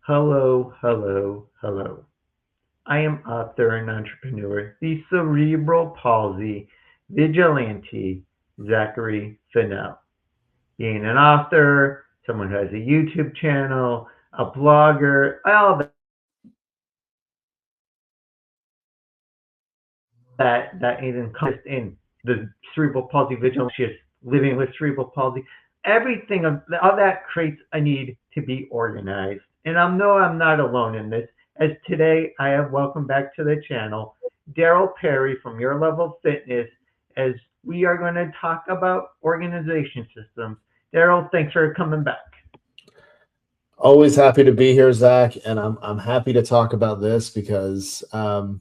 Hello, hello, hello. I am author and entrepreneur, the cerebral palsy vigilante, Zachary Fennell. Being an author, someone who has a YouTube channel, a blogger, all that is encompassed in the cerebral palsy vigilante, living with cerebral palsy. Everything of all that creates a need to be organized. And I know I'm not alone in this, as today I have welcomed back to the channel Daryl Perry from Your Level Fitness, as we are going to talk about organization systems. Daryl, thanks for coming back. Always happy to be here, Zach, and I'm happy to talk about this because part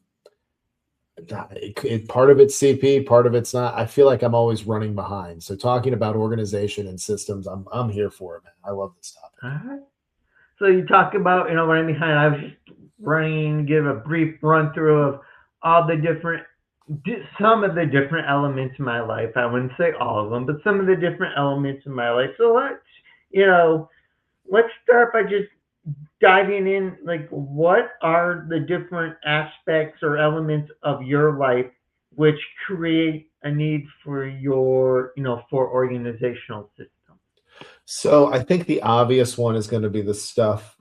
of it's CP, part of it's not. I feel like I'm always running behind. So talking about organization and systems, I'm here for it, man. I love this topic. All right. So you talk about, running behind. I was just running, give a brief run through of all the different, some of the different elements in my life. I wouldn't say all of them, but some of the different elements in my life. So you know, let's start by just diving in. Like, what are the different aspects or elements of your life which create a need for for organizational systems? So I think the obvious one is going to be the stuff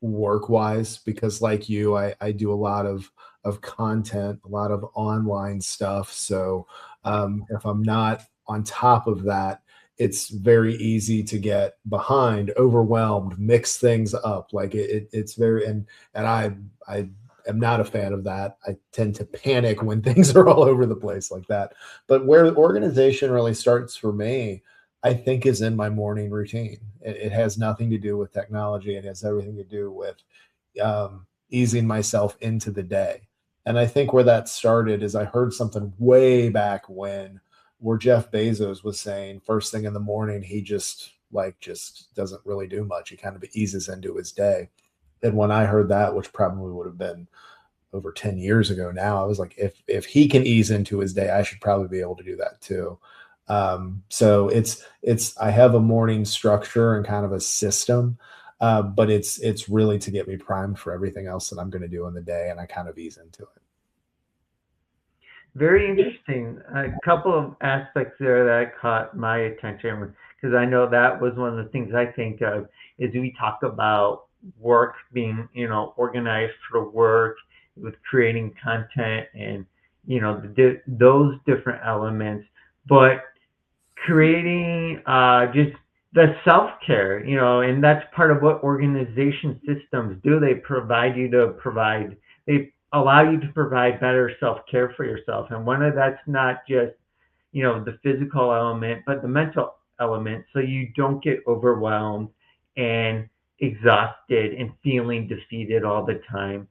work wise, because like you, I do a lot of content, a lot of online stuff. So if I'm not on top of that, it's very easy to get behind, overwhelmed, mix things up. Like it's very and I am not a fan of that. I tend to panic when things are all over the place like that. But where organization really starts for me, I think, is in my morning routine. It has nothing to do with technology. It has everything to do with easing myself into the day. And I think where that started is I heard something way back when, where Jeff Bezos was saying first thing in the morning, he just doesn't really do much. He kind of eases into his day. And when I heard that, which probably would have been over 10 years ago now, I was like, if he can ease into his day, I should probably be able to do that too. So it's I have a morning structure and kind of a system, but it's really to get me primed for everything else that I'm going to do in the day, and I kind of ease into it. Very interesting. A couple of aspects there that caught my attention because I know that was one of the things I think of is we talk about work being, organized for work with creating content and, those different elements, but creating just the self care, and that's part of what organization systems do. They allow you to provide better self care for yourself. And one of that's not just, the physical element, but the mental element. So you don't get overwhelmed and exhausted and feeling defeated all the time.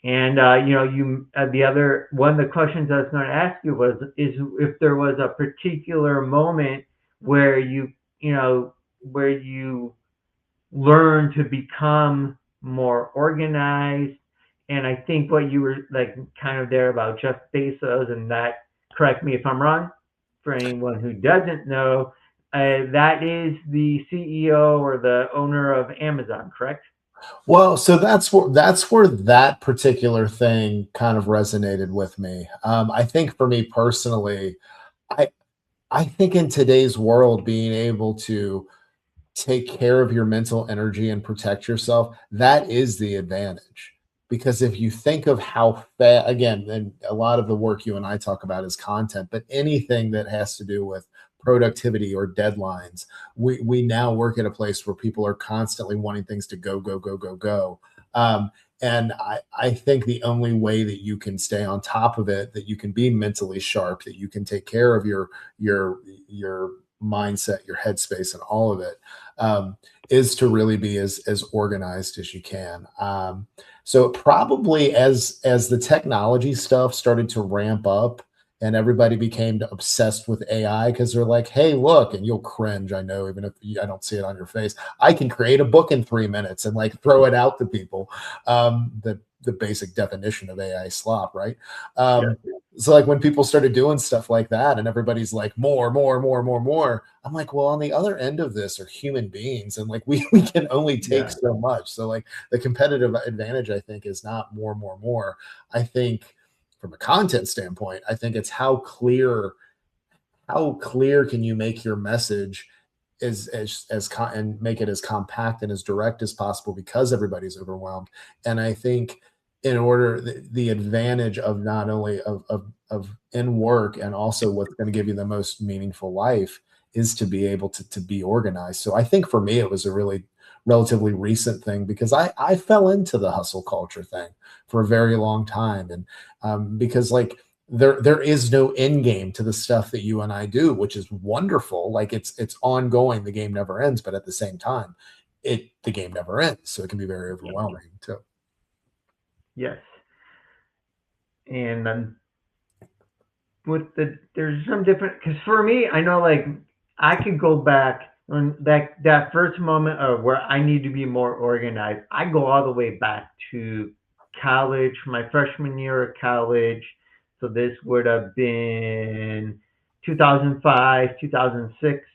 And you the other one of the questions I was going to ask you was is if there was a particular moment where you know where you learned to become more organized. And I think what you were like kind of there about Jeff Bezos, and that, correct me if I'm wrong, for anyone who doesn't know, that is the CEO or the owner of Amazon, correct? Well, so that's where that particular thing kind of resonated with me. I think for me personally, I I think in today's world, being able to take care of your mental energy and protect yourself, that is the advantage. Because if you think of how again, and a lot of the work you and I talk about is content, but anything that has to do with productivity or deadlines, we now work at a place where people are constantly wanting things to go, go, go, go, go. And I think the only way that you can stay on top of it, that you can be mentally sharp, that you can take care of your mindset, your headspace, and all of it, is to really be as organized as you can. So probably as the technology stuff started to ramp up and everybody became obsessed with AI, because they're like, hey, look, and you'll cringe, I know, even if I don't see it on your face. I can create a book in 3 minutes and like throw it out to people. That the basic definition of AI slop, right? Yeah. So like when people started doing stuff like that and everybody's like more, I'm like, well, on the other end of this are human beings, and like we can only take Yeah. so much. So like the competitive advantage, I think, is not more. I think from a content standpoint, I think it's how clear can you make your message and make it as compact and as direct as possible, because everybody's overwhelmed. And I think in order the advantage of not only of in work, and also what's going to give you the most meaningful life, is to be able to be organized. So I think for me it was a really relatively recent thing, because I fell into the hustle culture thing for a very long time. And because like there is no end game to the stuff that you and I do, which is wonderful. Like it's ongoing. The game never ends, but at the same time, the game never ends. So it can be very overwhelming too. Yes. And there's some different, because for me, I know like I could go back on that first moment of where I need to be more organized. I go all the way back to college, my freshman year of college. So this would have been 2005, 2006.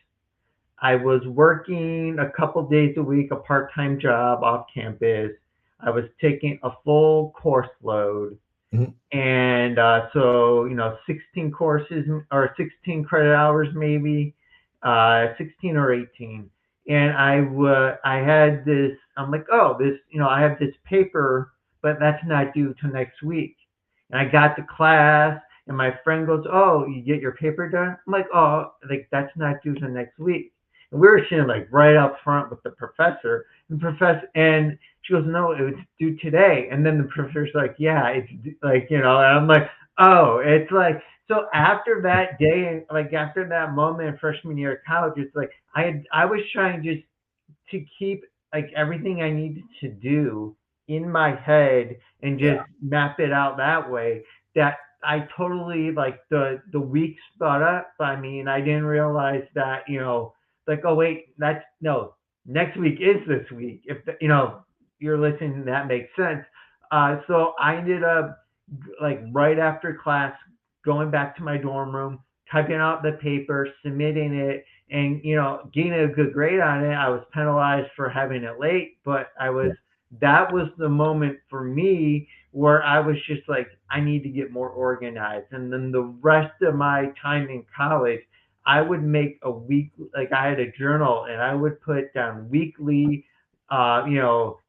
I was working a couple days a week, a part-time job off campus. I was taking a full course load, Mhm. and so 16 courses or 16 credit hours, maybe 16 or 18. And I had this. I'm like, oh, this, I have this paper, but that's not due till next week. And I got to class, and my friend goes, oh, you get your paper done? I'm like, oh, like that's not due till next week. And we were sitting like right up front with the professor, and she goes, no, it was due today. And then the professor's like, yeah, it's like, and I'm like, oh, it's like, so after that day, like after that moment in freshman year of college, it's like I was trying just to keep like everything I needed to do in my head and Yeah. just map it out that way, that I totally like the week sped up by me, and I didn't realize that, like, oh wait, that's no, next week is this week. If you're listening, that makes sense. So I ended up like right after class going back to my dorm room, typing out the paper, submitting it, and getting a good grade on it. I was penalized for having it late, but Yeah. that was the moment for me where I was just like, I need to get more organized. And then the rest of my time in college, I would make a week, like I had a journal, and I would put down weekly,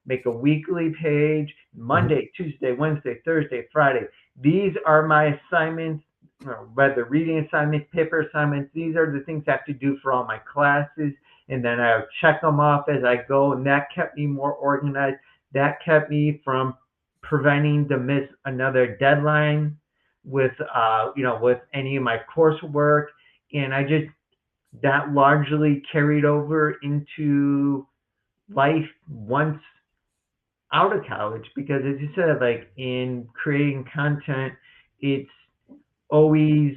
make a weekly page, Mhm. Monday, Tuesday, Wednesday, Thursday, Friday. These are my assignments, whether reading assignments, paper assignments. These are the things I have to do for all my classes. And then I would check them off as I go. And that kept me more organized. That kept me from preventing to miss another deadline with, with any of my coursework. And that largely carried over into life once out of college, because as you said, like in creating content, it's always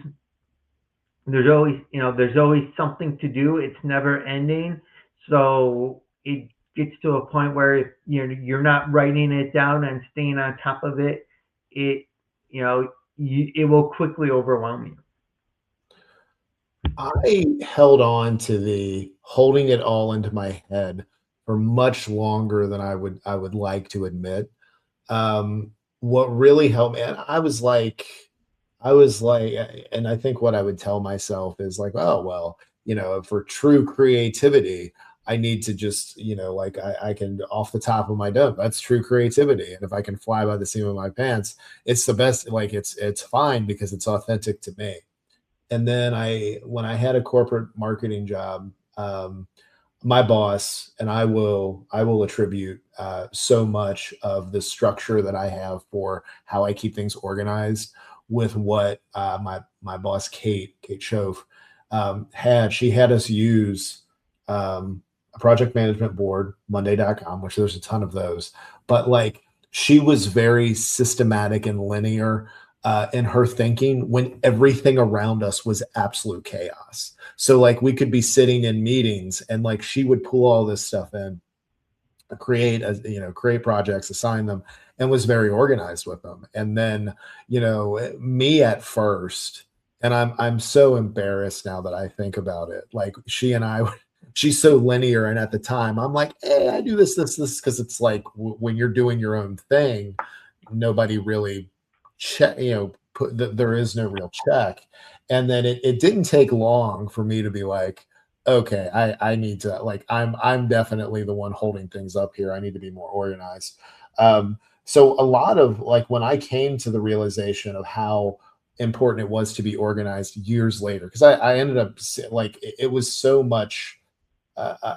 there's always something to do. It's never ending. So it gets to a point where if you're not writing it down and staying on top of it, it it will quickly overwhelm you. I held on to the holding it all into my head for much longer than I would like to admit. What really helped me, and I was like, and I think what I would tell myself is like, oh well, for true creativity, I need to just, like I can off the top of my dome. That's true creativity, and if I can fly by the seam of my pants, it's the best. Like it's fine because it's authentic to me. And then when I had a corporate marketing job, my boss and I will attribute so much of the structure that I have for how I keep things organized with what my boss Kate Schoaf had. She had us use a project management board, Monday.com, which there's a ton of those, but like she was very systematic and linear in her thinking when everything around us was absolute chaos. So like we could be sitting in meetings and like she would pull all this stuff in create projects, assign them, and was very organized with them. And then, me at first, and I'm so embarrassed now that I think about it. Like she and I, she's so linear, and at the time, I'm like, hey, I do this, because it's like when you're doing your own thing, nobody really check, there is no real check. And then it didn't take long for me to be like, okay, I need to, like, I'm definitely the one holding things up here. I need to be more organized. So a lot of, like, when I came to the realization of how important it was to be organized years later, because I ended up like it was so much, uh, uh,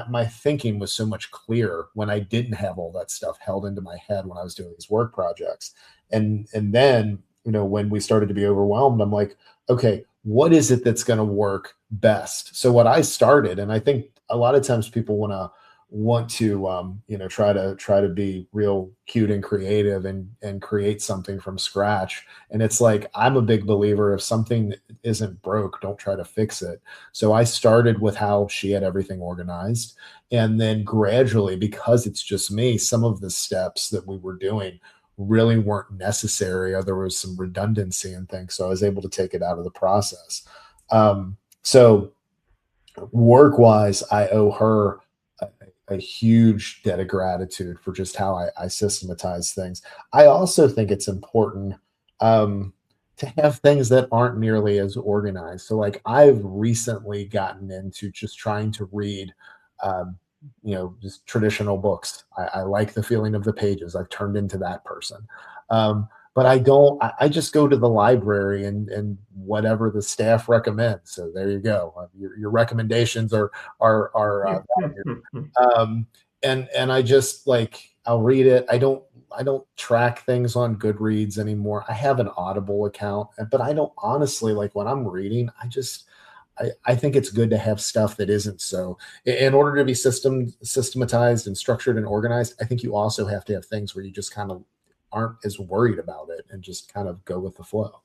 my thinking was so much clearer when I didn't have all that stuff held into my head when I was doing these work projects. And then, when we started to be overwhelmed, I'm like, okay, what is it that's going to work best? So what I started, and I think a lot of times people want to try to be real cute and creative and create something from scratch. And it's like, I'm a big believer, if something isn't broke, don't try to fix it. So I started with how she had everything organized, and then gradually, because it's just me, some of the steps that we were doing really weren't necessary, or there was some redundancy and things, so I was able to take it out of the process. So work wise, I owe her a huge debt of gratitude for just how I systematize things. I also think it's important, to have things that aren't nearly as organized. So, like, I've recently gotten into just trying to read, um, just traditional books. I like the feeling of the pages. I've turned into that person. But I don't. I just go to the library and whatever the staff recommends. So there you go. Your recommendations are valued. um and I just, like, I'll read it. I don't track things on Goodreads anymore. I have an Audible account, but I don't, honestly, like, when I'm reading, I think it's good to have stuff that isn't so, in order to be systematized and structured and organized. I think you also have to have things where you just kind of aren't as worried about it and just kind of go with the flow.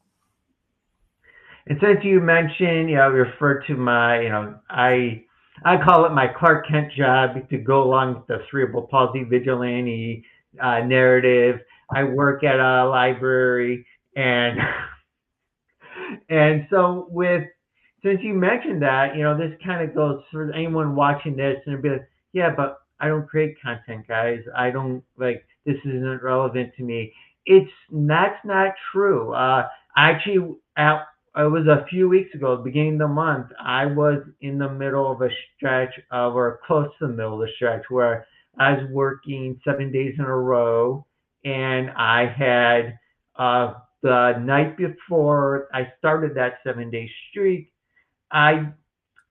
And since you mentioned, referred to my, I call it my Clark Kent job to go along with the cerebral palsy vigilante narrative. I work at a library, and and so with since you mentioned that, this kind of goes for anyone watching this and be like, yeah, but I don't create content, guys. I don't like this isn't relevant to me. That's not true. Actually, it was a few weeks ago, beginning of the month, I was in the middle of a stretch of, or close to the middle of the stretch, where I was working 7 days in a row, and I had the night before I started that 7 day streak, I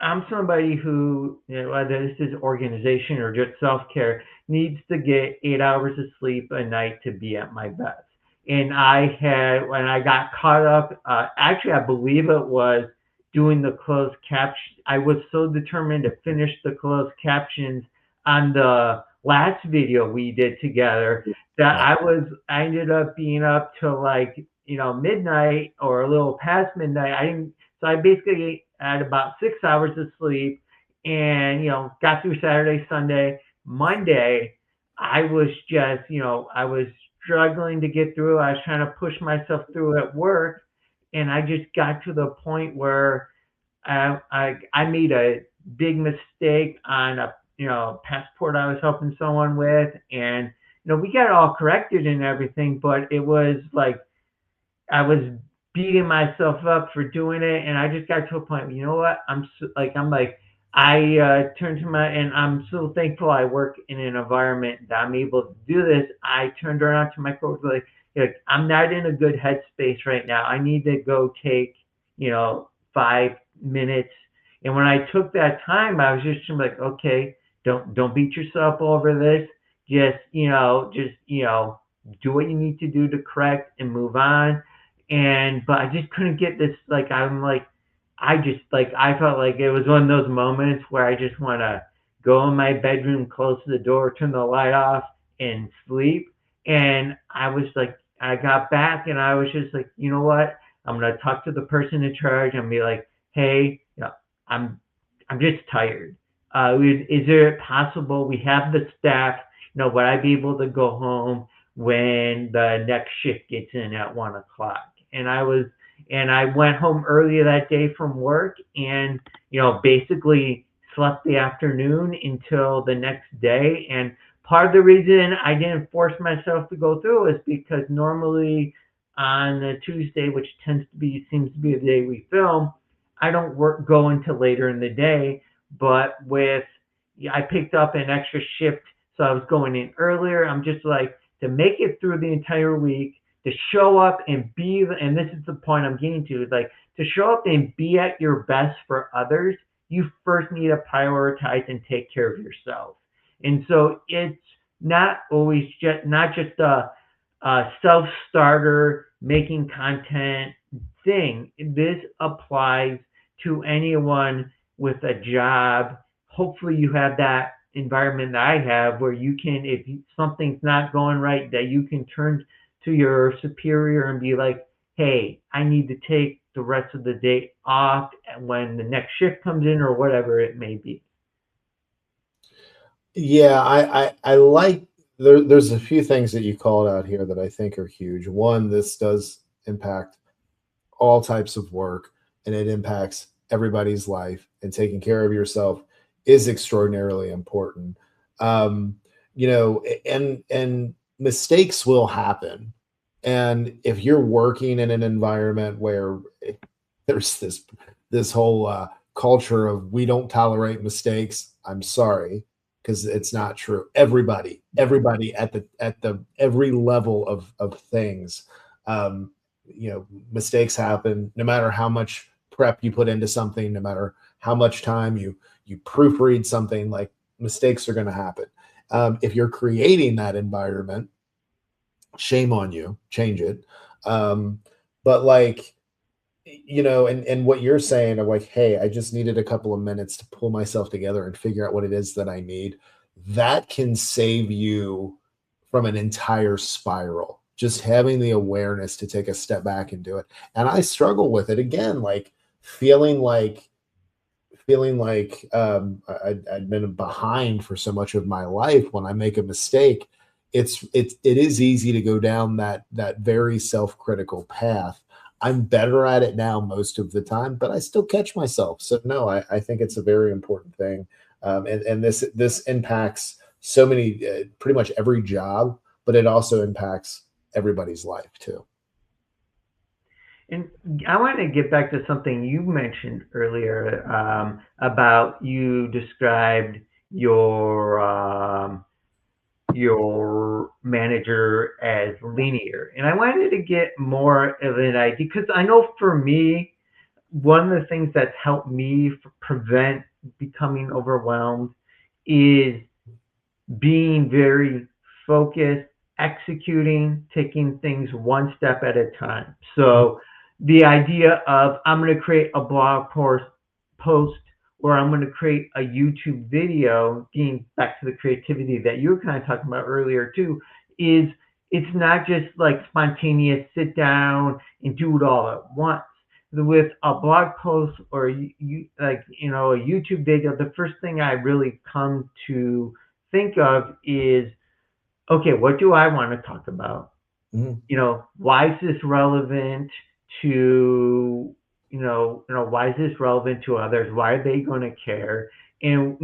I'm somebody who, whether this is organization or just self care, needs to get 8 hours of sleep a night to be at my best. And when I got caught up, actually, I believe it was doing the closed caption. I was so determined to finish the closed captions on the last video we did together that Yeah. I ended up being up till, like, midnight or a little past midnight. So I basically had about 6 hours of sleep, and, got through Saturday, Sunday. Monday, I was just, I was struggling to get through. I was trying to push myself through at work, and I just got to the point where I made a big mistake on a, passport I was helping someone with, and, we got it all corrected and everything, but it was like I was beating myself up for doing it, and I just got to a point. You know what? I turned to and I'm so thankful I work in an environment that I'm able to do this. I turned around to my coach, like, I'm not in a good headspace right now. I need to go take, 5 minutes. And when I took that time, I was just like, okay, don't beat yourself over this. Just do what you need to do to correct and move on. But I just couldn't get this. Like, I felt like it was one of those moments where I just want to go in my bedroom, close the door, turn the light off, and sleep. And I got back, and I was just like, you know what? I'm gonna talk to the person in charge and be like, hey, I'm I'm just tired. Is it possible we have the staff? Would I be able to go home when the next shift gets in at 1 o'clock? And I went home earlier that day from work, and basically slept the afternoon until the next day. And part of the reason I didn't force myself to go through is because normally on a Tuesday, which seems to be the day we film, I don't go until later in the day. But with yeah, I picked up an extra shift, so I was going in earlier. I'm just like, to make it through the entire week, to show up and and this is the point I'm getting to, is like, to show up and be at your best for others, you first need to prioritize and take care of yourself. And so it's not just a self starter making content thing. This applies to anyone with a job. Hopefully you have that environment that I have, where you can, if something's not going right, that you can turn to your superior and be like, hey, I need to take the rest of the day off when the next shift comes in, or whatever it may be. Yeah, I like there's a few things that you called out here that I think are huge. One, this does impact all types of work, and it impacts everybody's life, and taking care of yourself is extraordinarily important. Um, and mistakes will happen. And if you're working in an environment where there's this whole culture of we don't tolerate mistakes, I'm sorry, because it's not true. Everybody at the every level of things, um, mistakes happen. No matter how much prep you put into something, no matter how much time you proofread something, like, mistakes are going to happen. If you're creating that environment, shame on you, change it. But like, and what you're saying of like, hey, I just needed a couple of minutes to pull myself together and figure out what it is that I need. That can save you from an entire spiral. Just having the awareness to take a step back and do it. And I struggle with it again, like feeling like I'd been behind for so much of my life. When I make a mistake, it is easy to go down that very self-critical path. I'm better at it now most of the time, but I still catch myself. So no, I think it's a very important thing, and this impacts so many, pretty much every job, but it also impacts everybody's life too. And I want to get back to something you mentioned earlier, about you described your manager as linear. And I wanted to get more of an idea, because I know for me, one of the things that's helped me prevent becoming overwhelmed is being very focused, executing, taking things one step at a time. So the idea of, I'm going to create a post, or I'm going to create a YouTube video, getting back to the creativity that you were kind of talking about earlier too, is it's not just like spontaneous sit down and do it all at once. With a blog post, or a YouTube video, the first thing I really come to think of is, okay, what do I want to talk about? Mhm. Why is this relevant to, why is this relevant to others? Why are they going to care? And,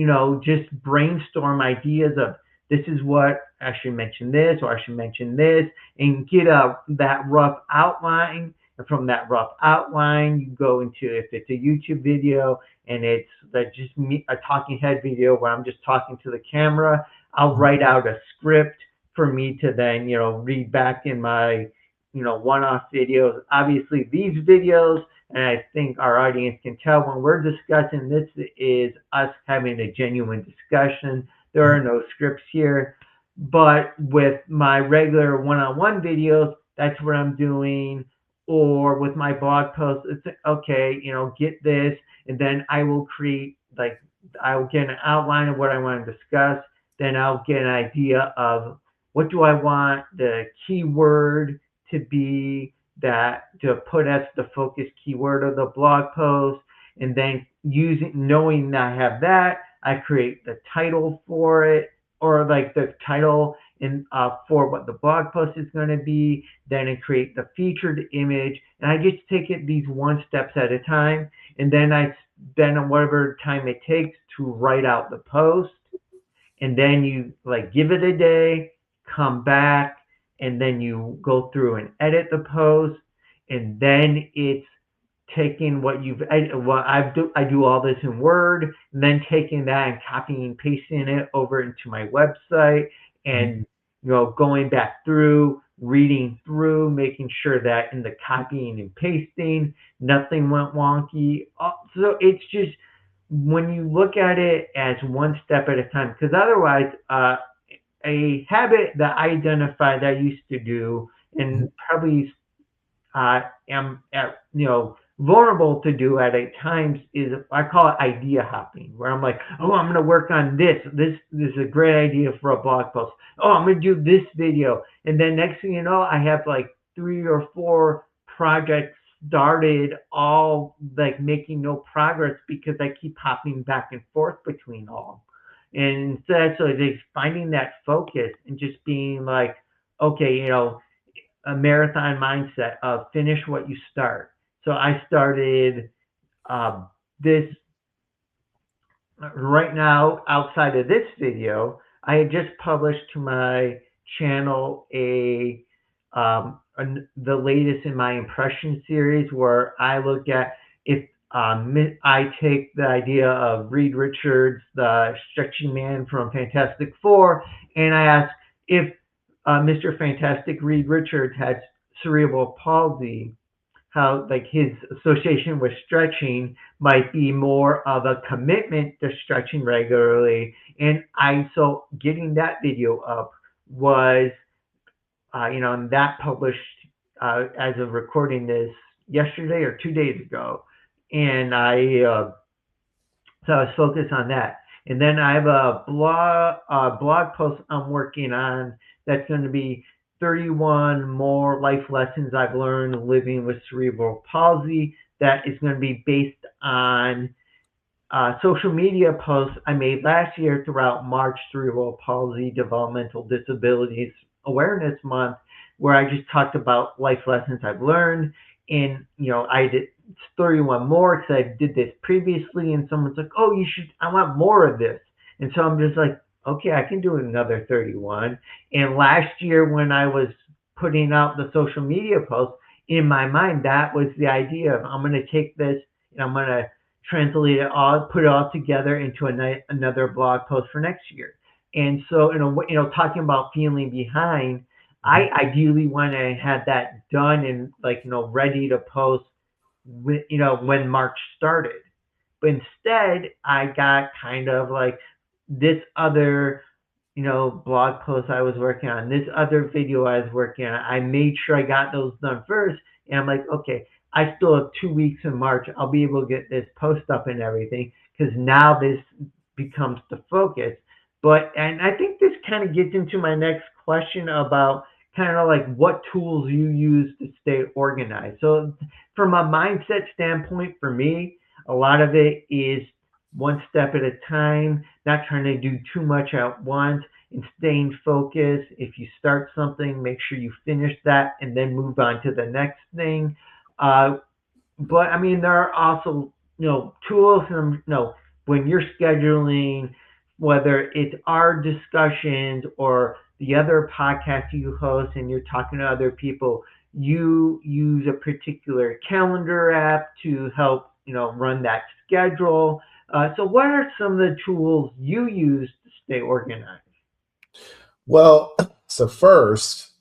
just brainstorm ideas of, this is what I should mention this, or I should mention this, and get that rough outline. And from that rough outline, you go into, if it's a YouTube video and it's like just me, a talking head video where I'm just talking to the camera, I'll write out a script for me to then, read back in my, one-off videos. Obviously, these videos, and I think our audience can tell when we're discussing this, is us having a genuine discussion. There are no scripts here. But with my regular one-on-one videos, that's what I'm doing. Or with my blog posts, it's okay, get this, and then I will create, like, I will get an outline of what I want to discuss. Then I'll get an idea of, what do I want the keyword to be, that to put as the focus keyword of the blog post. And then knowing that I have that, I create the title for it, or like the title in for what the blog post is going to be. Then I create the featured image, and I just take it these one steps at a time, and then I spend whatever time it takes to write out the post, and then you like give it a day, come back, and then you go through and edit the post, and then it's taking what I do all this in Word, and then taking that and copying and pasting it over into my website, and going back through, reading through, making sure that in the copying and pasting nothing went wonky. So it's just when you look at it as one step at a time, because otherwise, a habit that I identified that I used to do, and probably am at, vulnerable to do at times, is I call it idea hopping, where I'm like, oh, I'm going to work on this. This is a great idea for a blog post. Oh, I'm going to do this video. And then next thing you know, I have like 3 or 4 projects started, all like making no progress because I keep hopping back and forth between all. And instead, so it's finding that focus and just being like, okay, a marathon mindset of finish what you start. So I started this right now. Outside of this video, I had just published to my channel the latest in my impression series, where I look at if I take the idea of Reed Richards, the stretching man from Fantastic Four, and I ask if Mr. Fantastic Reed Richards had cerebral palsy, how like his association with stretching might be more of a commitment to stretching regularly. And so getting that video up was, and that published as of recording this yesterday or 2 days ago. And so I was focused on that. And then I have a blog post I'm working on that's going to be 31 more life lessons I've learned living with cerebral palsy. That is going to be based on social media posts I made last year throughout March Cerebral Palsy Developmental Disabilities Awareness Month, where I just talked about life lessons I've learned. And, I did 31 more because I did this previously, and someone's like, oh, I want more of this. And so I'm just like, okay, I can do another 31. And last year when I was putting out the social media posts, in my mind, that was the idea of I'm going to take this and I'm going to translate it all, put it all together into another blog post for next year. And so, talking about feeling behind, I ideally want to have that done and ready to post when March started. But instead, I got kind of like this other, blog post I was working on, this other video I was working on. I made sure I got those done first. And I'm like, okay, I still have 2 weeks in March. I'll be able to get this post up and everything, because now this becomes the focus. And I think this kind of gets into my next question about kind of like what tools you use to stay organized. So from a mindset standpoint, for me, a lot of it is one step at a time, not trying to do too much at once, and staying focused. If you start something, make sure you finish that and then move on to the next thing. But I mean, there are also, tools and, when you're scheduling, whether it's our discussions or the other podcast you host and you're talking to other people, you use a particular calendar app to help, run that schedule. So what are some of the tools you use to stay organized? Well, so first,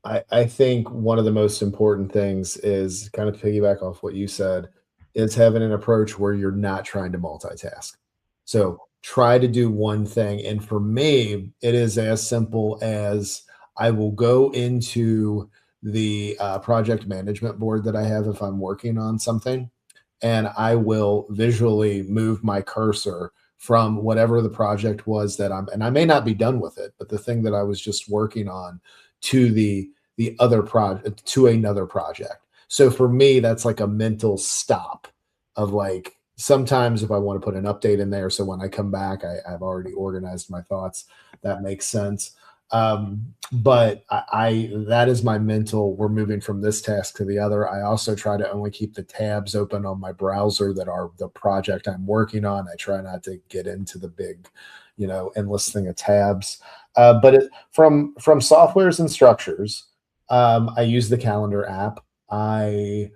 I think one of the most important things is kind of piggyback off what you said, is having an approach where you're not trying to multitask. So try to do one thing. And for me, it is as simple as I will go into the project management board that I have if I'm working on something, and I will visually move my cursor from whatever the project was and I may not be done with it, but the thing that I was just working on to the other project, to another project. So for me, that's like a mental stop of like sometimes if I want to put an update in there, so when I come back, I've already organized my thoughts. That makes sense. But I that is my mental. We're moving from this task to the other. I also try to only keep the tabs open on my browser that are the project I'm working on. I try not to get into the big, endless thing of tabs. From softwares and structures, I use the calendar app. I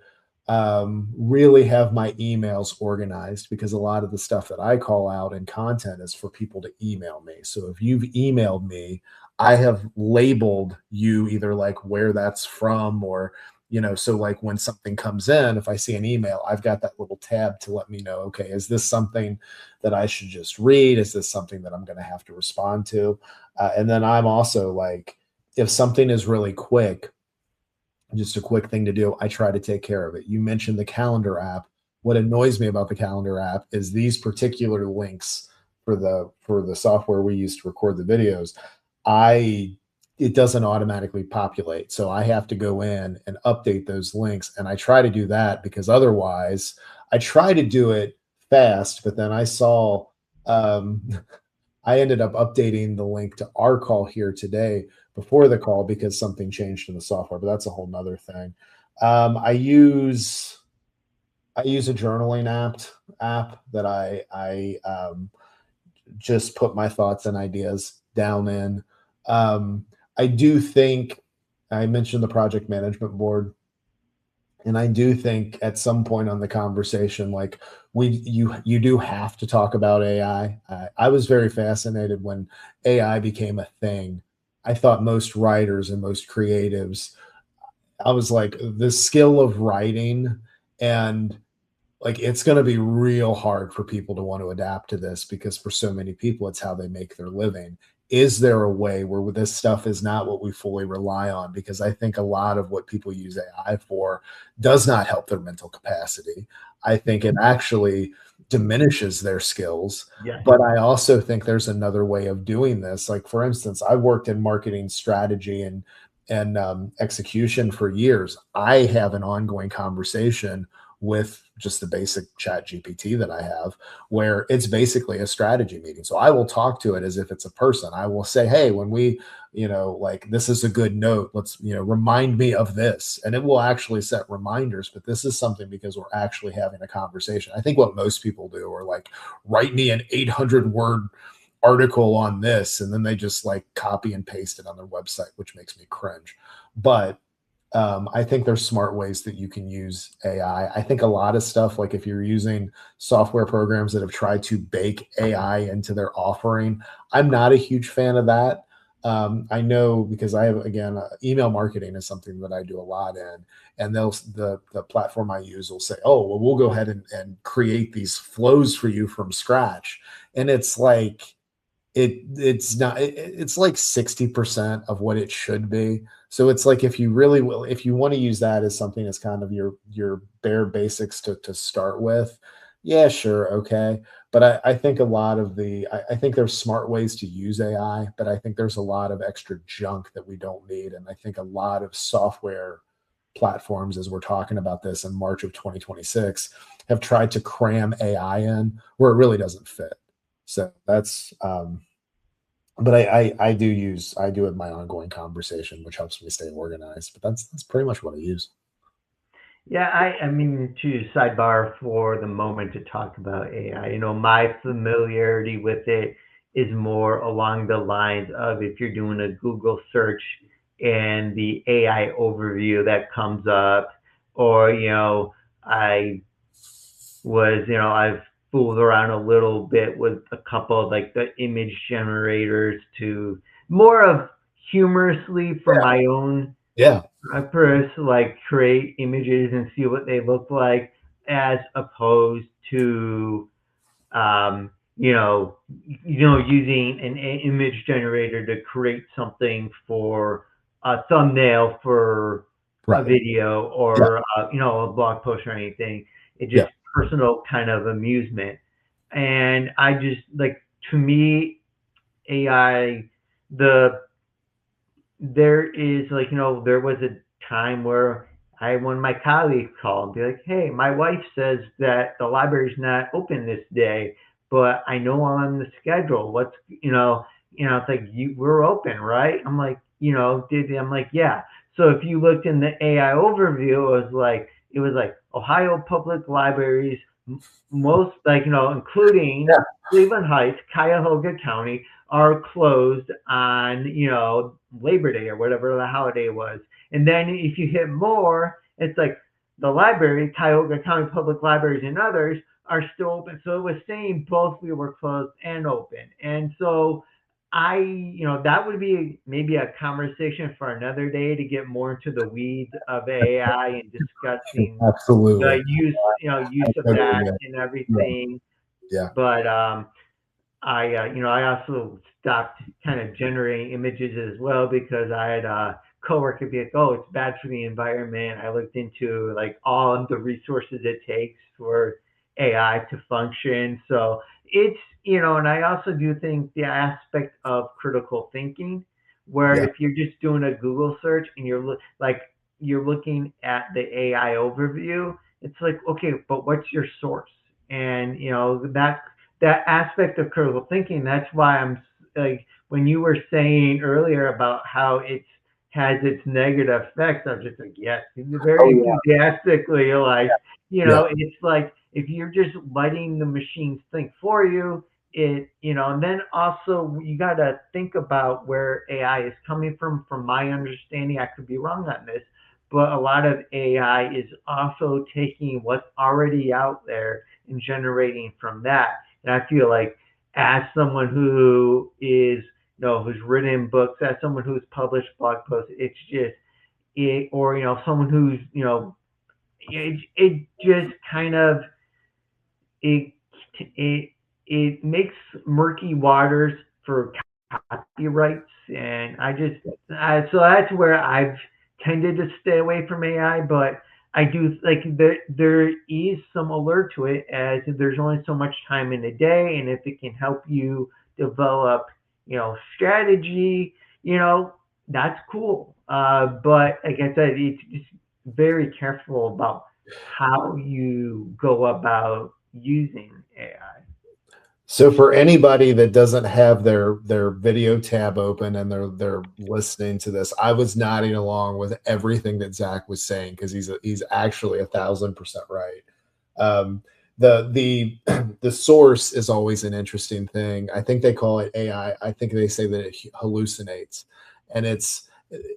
really have my emails organized because a lot of the stuff that I call out in content is for people to email me. So if you've emailed me, I have labeled you either like where that's from or, so like when something comes in, if I see an email, I've got that little tab to let me know, okay, is this something that I should just read? Is this something that I'm going to have to respond to? And then I'm also like, if something is really quick, just a quick thing to do, I try to take care of it. You mentioned the calendar app. What annoys me about the calendar app is these particular links for the software we use to record the videos. I It doesn't automatically populate. So I have to go in and update those links. And I try to do that because otherwise I try to do it fast, but then I saw um I ended up updating the link to our call here today before the call because something changed in the software, but that's a whole nother thing. Um, I use I use a journaling app that I just put my thoughts and ideas down in. Um, I do think I mentioned the project management board. And I do think at some point on the conversation, like you do have to talk about AI. I was very fascinated when AI became a thing. I thought most writers and most creatives, I was like, the skill of writing and like it's going to be real hard for people to want to adapt to this because for so many people it's how they make their living. Is there a way where this stuff is not what we fully rely on? Because I think a lot of what people use AI for does not help their mental capacity. I think it actually diminishes their skills. Yes. But I also think there's another way of doing this. Like for instance, I worked in marketing strategy and execution for years. I have an ongoing conversation with just the basic chat GPT that I have, where it's basically a strategy meeting. So I will talk to it as if it's a person. I will say, hey, when we, like this is a good note, let's, remind me of this. And it will actually set reminders, but this is something because we're actually having a conversation. I think what most people do are like, write me an 800-word article on this. And then they just like copy and paste it on their website, which makes me cringe. But I think there's smart ways that you can use AI. I think a lot of stuff, like if you're using software programs that have tried to bake AI into their offering, I'm not a huge fan of that. I know because I have, again, email marketing is something that I do a lot in, and the platform I use will say, oh, well, we'll go ahead and create these flows for you from scratch. And it's like, it's not it's like 60% of what it should be. So it's like if you really will, if you want to use that as something as kind of your bare basics to start with, yeah, sure, okay. But I think a lot of I think there's smart ways to use AI, but I think there's a lot of extra junk that we don't need. And I think a lot of software platforms, as we're talking about this in March of 2026, have tried to cram AI in where it really doesn't fit. So that's but I do have my ongoing conversation, which helps me stay organized. But that's pretty much what I use. Yeah, I mean, to sidebar for the moment to talk about AI, my familiarity with it is more along the lines of if you're doing a Google search and the AI overview that comes up, or, I I've fooled around a little bit with a couple of like the image generators to more of humorously for Yeah. my own Yeah. purpose, like create images and see what they look like, as opposed to um, using an image generator to create something for a thumbnail for a Right. video Yeah. or a blog post or anything. It Yeah. just personal kind of amusement, and I just like, to me, AI, the there is like, there was a time where I had one of my colleagues call and be like, "Hey, my wife says that the library's not open this day, but I know I'm on the schedule. What's it's like we're open, right?" I'm like, I'm like, yeah. So if you looked in the AI overview, it was like Ohio Public Libraries, most including Yeah. Cleveland Heights, Cuyahoga County, are closed on Labor Day or whatever the holiday was. And then if you hit more, it's like the library, Cuyahoga County Public Libraries and others are still open. So it was saying both we were closed and open. And so that would be maybe a conversation for another day to get more into the weeds of AI and discussing Absolutely. the use I of totally that get it. and Yeah. everything. Yeah. But I also stopped kind of generating images as well because I had a coworker be like, "Oh, it's bad for the environment." I looked into like all of the resources it takes for AI to function. So and I also do think the aspect of critical thinking, where Yeah. if you're just doing a Google search and you're looking at the AI overview, it's like, okay, but what's your source? And that aspect of critical thinking. That's why I'm like when you were saying earlier about how it has its negative effects. I was just like, yes, Oh very yeah. enthusiastically. Yeah. It's like if you're just letting the machines think for you, and then also you got to think about where AI is coming from. From my understanding, I could be wrong on this, but a lot of AI is also taking what's already out there and generating from that. And I feel like as someone who's written books, as someone who's published blog posts, it's just or someone who's it just kind of it it it makes murky waters for copyrights, and so that's where I've tended to stay away from AI, but I do like there is some alert to it as there's only so much time in a day, and if it can help you develop, strategy, that's cool. But like I said, it's just very careful about how you go about using AI. So for anybody that doesn't have their video tab open and they're listening to this, I was nodding along with everything that Zach was saying because he's actually 1,000% right. The the source is always an interesting thing. I think they call it AI. I think they say that it hallucinates, and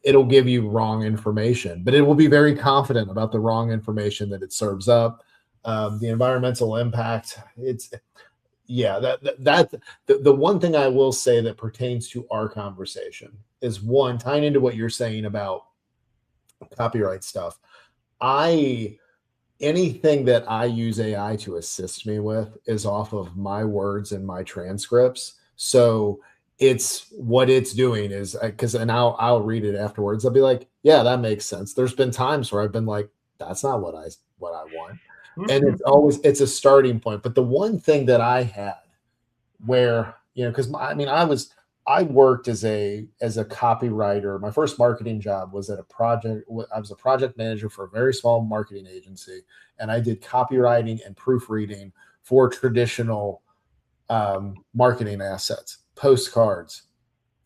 it'll give you wrong information, but it will be very confident about the wrong information that it serves up. The environmental impact, it's yeah, the one thing I will say that pertains to our conversation is one tying into what you're saying about copyright stuff. I Anything that I use AI to assist me with is off of my words and my transcripts. So it's what it's doing is because and I'll read it afterwards. I'll be like, yeah, that makes sense. There's been times where I've been like, that's not what I want. And it's a starting point. But the one thing that I had where because I worked as a copywriter. My first marketing job was at a project. I was a project manager for a very small marketing agency, and I did copywriting and proofreading for traditional marketing assets, postcards,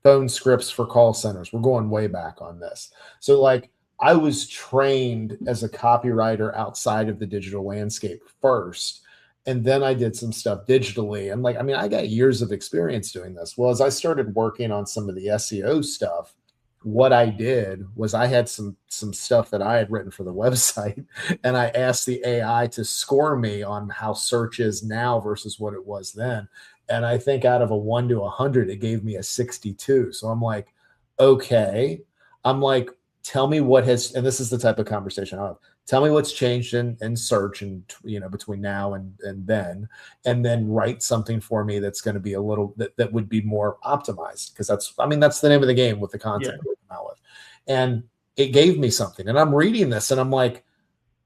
phone scripts for call centers. We're going way back on this. So like I was trained as a copywriter outside of the digital landscape first. And then I did some stuff digitally. And I got years of experience doing this. Well, as I started working on some of the SEO stuff, what I did was I had some stuff that I had written for the website, and I asked the AI to score me on how search is now versus what it was then. And I think out of a 1 to 100, it gave me a 62. So I'm like, okay. I'm like, tell me what has, and this is the type of conversation I have. Tell me what's changed in search and between now and then, and then write something for me that's going to be a little that would be more optimized because that's the name of the game with the content that we come out with. And it gave me something, and I'm reading this and I'm like,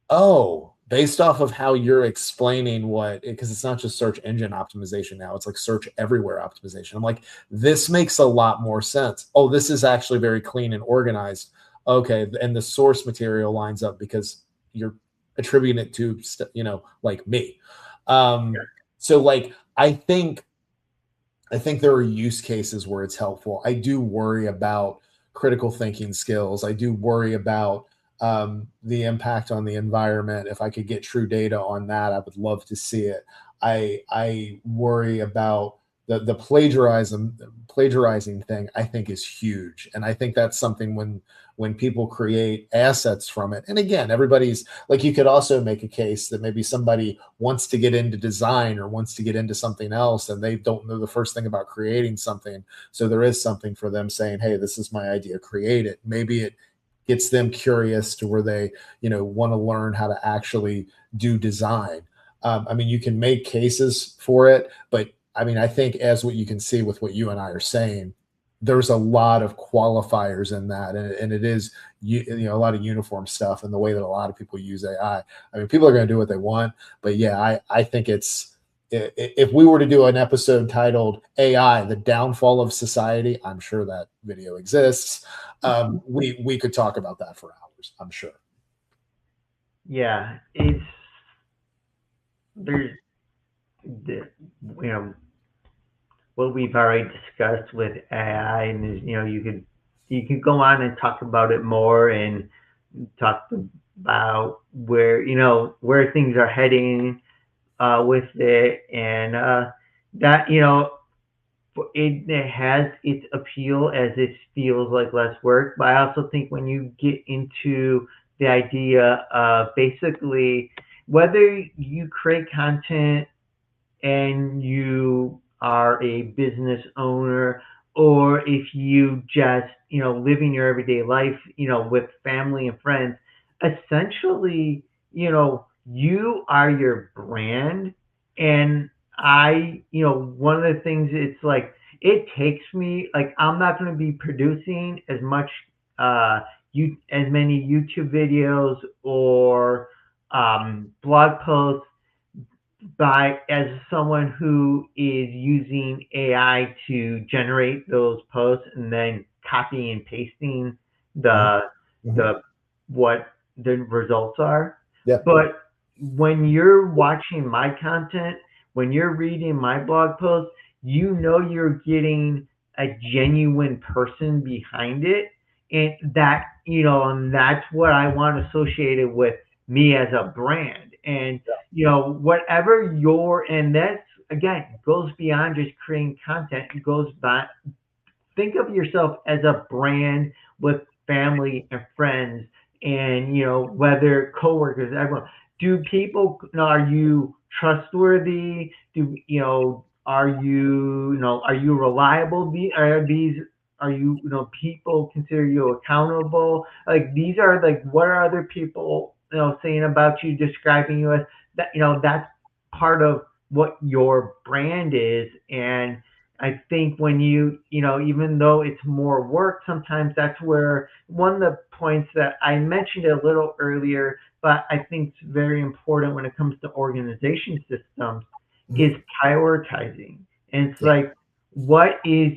oh, based off of how you're explaining because it's not just search engine optimization now, it's like search everywhere optimization. I'm like, this makes a lot more sense. Oh, this is actually very clean and organized. okay, and the source material lines up because you're attributing it to, like me. So like I think there are use cases where it's helpful. I do worry about critical thinking skills. I do worry about the impact on the environment. If I could get true data on that, I would love to see it. I worry about the plagiarizing thing. I think is huge, and I think that's something when people create assets from it. And again, everybody's like, you could also make a case that maybe somebody wants to get into design or wants to get into something else and they don't know the first thing about creating something. So there is something for them saying, hey, this is my idea, create it. Maybe it gets them curious to where they, want to learn how to actually do design. I mean, you can make cases for it, but I mean, I think as what you can see with what you and I are saying, there's a lot of qualifiers in that, and it is a lot of uniform stuff and the way that a lot of people use AI. I mean, people are going to do what they want, but yeah, I think it's, if we were to do an episode titled AI, the downfall of society, I'm sure that video exists. We could talk about that for hours, I'm sure. Yeah, there's the, you know, what we've already discussed with AI, and you could go on and talk about it more and talk about where things are heading with it, and that it has its appeal as it feels like less work. But I also think when you get into the idea of basically whether you create content and you are a business owner, or if you just living your everyday life with family and friends, essentially you are your brand. And one of the things, it's like it takes me, like, I'm not going to be producing as much as many YouTube videos or blog posts by as someone who is using AI to generate those posts and then copy and pasting the Mhm. the what the results are. Yeah. But when you're watching my content, when you're reading my blog post, you're getting a genuine person behind it. And that's what I want associated with me as a brand. And whatever and that's, again, goes beyond just creating content. It goes back, think of yourself as a brand with family and friends, and whether coworkers, everyone. Do people, are you trustworthy? Are you reliable? Are people consider you accountable? Like, these are, like, what are other people saying about you, describing you as that? That's part of what your brand is. And I think when even though it's more work, sometimes that's where one of the points that I mentioned a little earlier, but I think it's very important when it comes to organization systems, is prioritizing. And it's like, what is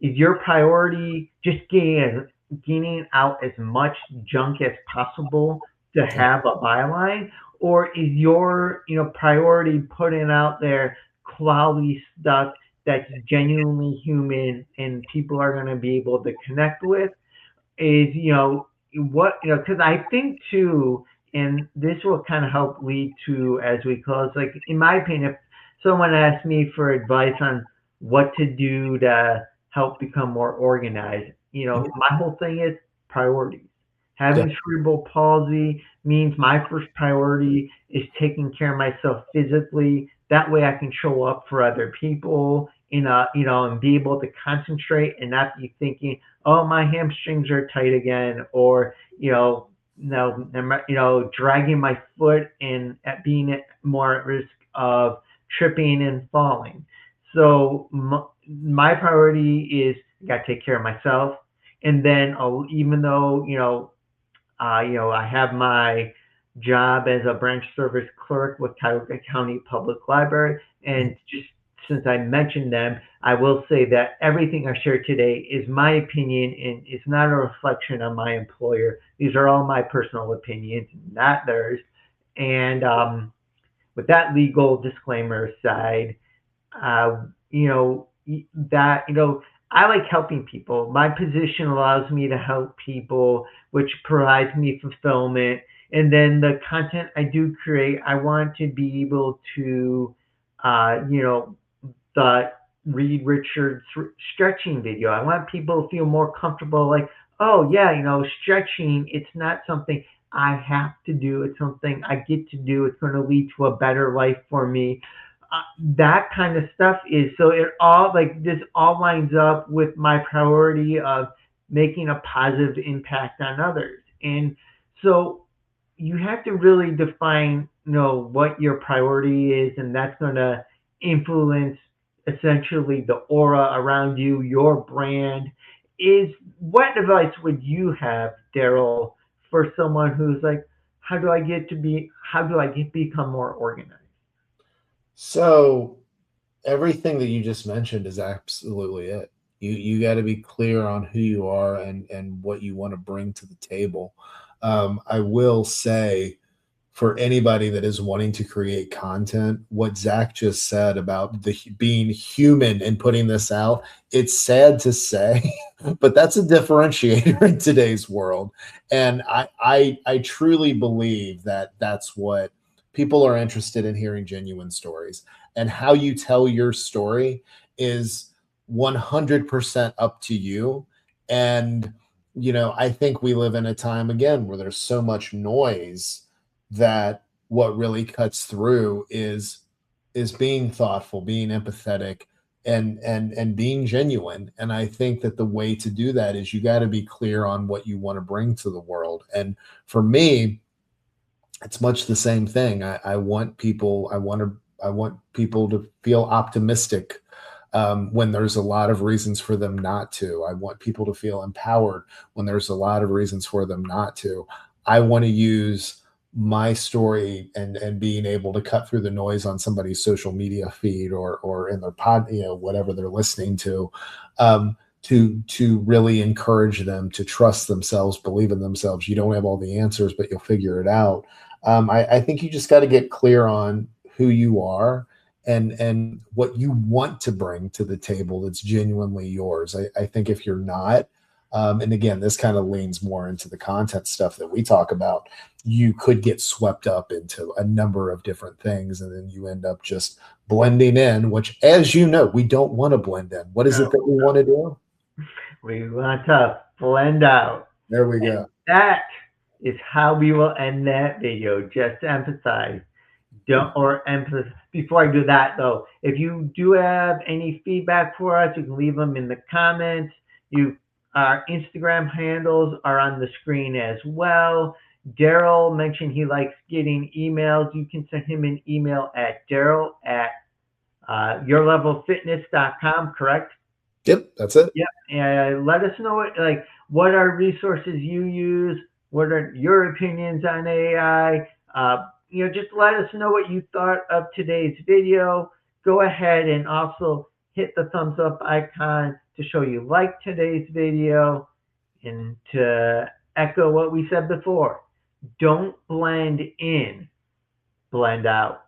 your priority? Just getting out as much junk as possible to have a byline, or is your priority putting out there quality stuff that's genuinely human and people are going to be able to connect with? Is what because I think too, and this will kind of help lead to, as we close, like, in my opinion, if someone asked me for advice on what to do to help become more organized, my whole thing is priorities. Yeah. Having cerebral palsy means my first priority is taking care of myself physically. That way I can show up for other people and be able to concentrate and not be thinking, oh, my hamstrings are tight again, or no, dragging my foot and at being more at risk of tripping and falling. So my priority is, I got to take care of myself. And then, even though I have my job as a branch service clerk with Cuyahoga County Public Library, and just since I mentioned them, I will say that everything I shared today is my opinion and is not a reflection on my employer. These are all my personal opinions, not theirs. And with that legal disclaimer aside, uh, you know, that, I like helping people. My position allows me to help people, which provides me fulfillment. And then the content I do create, I want to be able to, you know, the Reed Richards stretching video. I want people to feel more comfortable, like, oh yeah, stretching, it's not something I have to do. It's something I get to do. It's going to lead to a better life for me. That kind of stuff is, so it all, like, this all lines up with my priority of making a positive impact on others. And so you have to really define, what your priority is, and that's going to influence essentially the aura around you, your brand. Is What advice would you have, Daryl, for someone who's like, how do I get become more organized? So everything that you just mentioned is absolutely it. You got to be clear on who you are and what you want to bring to the table. I will say, for anybody that is wanting to create content, what Zach just said about the being human and putting this out, it's sad to say, but that's a differentiator in today's world. And I truly believe that that's what people are interested in, hearing genuine stories. And how you tell your story is 100% up to you. And I think we live in a time, again, where there's so much noise, that what really cuts through is being thoughtful, being empathetic, and being genuine. And I think that the way to do that is you got to be clear on what you want to bring to the world. And for me, it's much the same thing. I want people, I want people to feel optimistic when there's a lot of reasons for them not to. I want people to feel empowered when there's a lot of reasons for them not to. I want to use my story and being able to cut through the noise on somebody's social media feed or in their whatever they're listening to, to really encourage them to trust themselves, believe in themselves. You don't have all the answers, but you'll figure it out. I think you just got to get clear on who you are and what you want to bring to the table that's genuinely yours. I think if you're not, and again, this kind of leans more into the content stuff that we talk about, you could get swept up into a number of different things, and then you end up just blending in, which, as you know, we don't want to blend in. What is it that we want to do? We want to blend out. There we go. That is how we will end that video. Just to emphasize, don't or emphasis. Before I do that, though, if you do have any feedback for us, you can leave them in the comments. Our Instagram handles are on the screen as well. Daryl mentioned he likes getting emails. You can send him an email at Daryl at yourlevelfitness.com, correct? Yep, that's it. Yep. And let us know what are resources you use. What are your opinions on AI? Just let us know what you thought of today's video. Go ahead and also hit the thumbs up icon to show you like today's video, and to echo what we said before. Don't blend in, blend out.